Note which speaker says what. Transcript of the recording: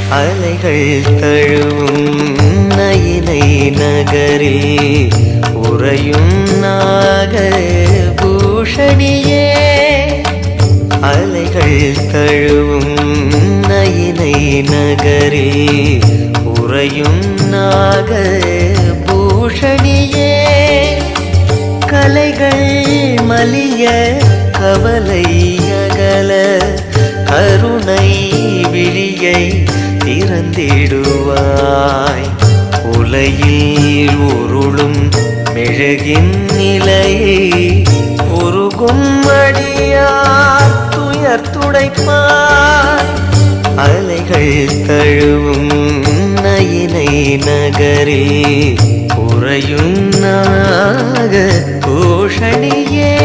Speaker 1: அலைகள் தழுவும் நயினை நகரில் உறையும் நாக பூஷணியே. அலைகள் தழுவும் நயினை நகரில் உறையும் நாக பூஷணியே. கலைகள் மலிய கவலை அகல கருணை விழியை திறந்திடுவாய். உலையில் உருளும் மெழுகின் நிலையை உருகும் அடியார் துயர் துடைப்பாய். அலைகள் தழுவும் நயினை நகரில் உறையும் நாக பூஷணியே.